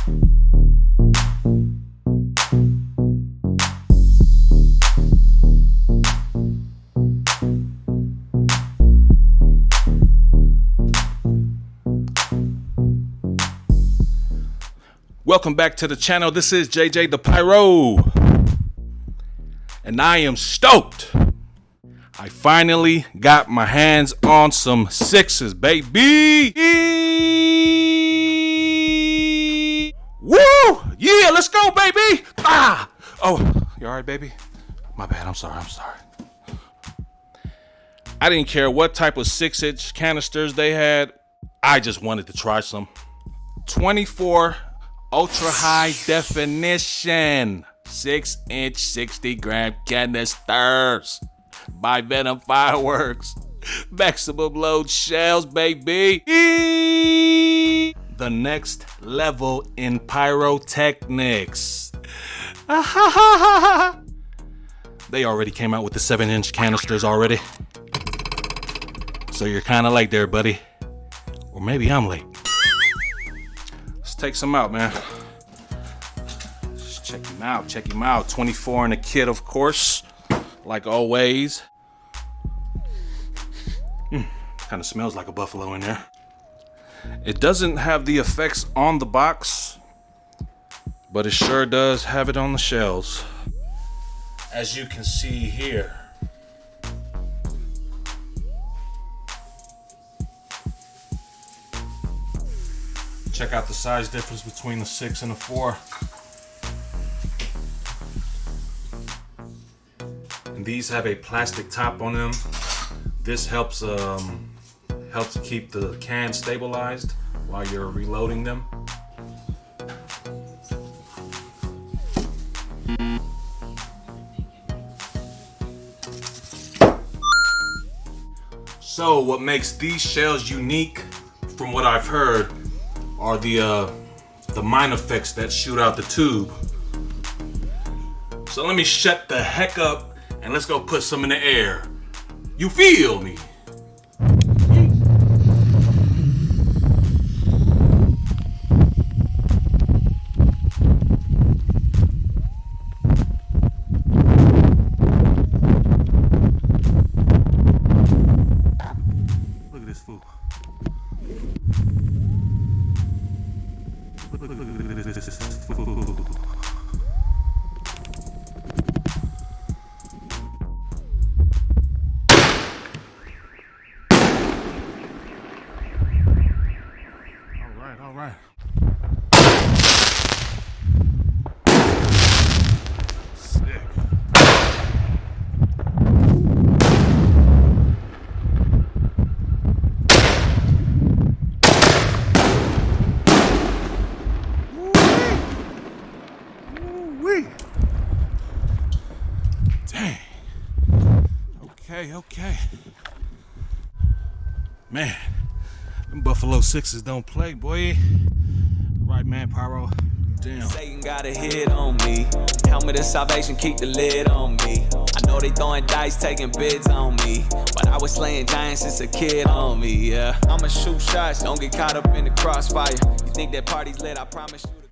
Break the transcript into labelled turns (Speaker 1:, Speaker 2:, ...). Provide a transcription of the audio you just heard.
Speaker 1: Welcome back to the channel. This is JJ the Pyro, and I am stoked. I finally got my hands on some sixes, baby. Woo! Yeah, let's go, baby. Ah! Oh, you all right, baby? My bad. I'm sorry. I didn't care what type of 6-inch canisters they had. I just wanted to try some 24 ultra high definition 6-inch 60-gram canisters by Venom Fireworks. Maximum load shells, baby. The next level in pyrotechnics. They already came out with the 7-inch canisters already. So you're kind of late there, buddy. Or maybe I'm late. Let's take some out, man. Let's check him out. 24 in the kit, of course, like always. Kind of smells like a buffalo in there. It doesn't have the effects on the box, but it sure does have it on the shells. As you can see here. Check out the size difference between the 6 and the 4. And these have a plastic top on them. This helps keep the can stabilized while you're reloading them. So what makes these shells unique, from what I've heard, are the mine effects that shoot out the tube. So let me shut the heck up and let's go put some in the air. You feel me? Look at this fool. Look at this fool. All right. Sick. Woo-wee. Dang. Okay. Man. Them Buffalo 6s don't play, boy. Right, man, Pyro. Damn.
Speaker 2: Satan got a hit on me. Helmet of salvation, keep the lid on me. I know they throwing dice, taking bids on me, but I was slaying giants since a kid on me, yeah. I'ma shoot shots, don't get caught up in the crossfire. You think that party's lit, I promise you.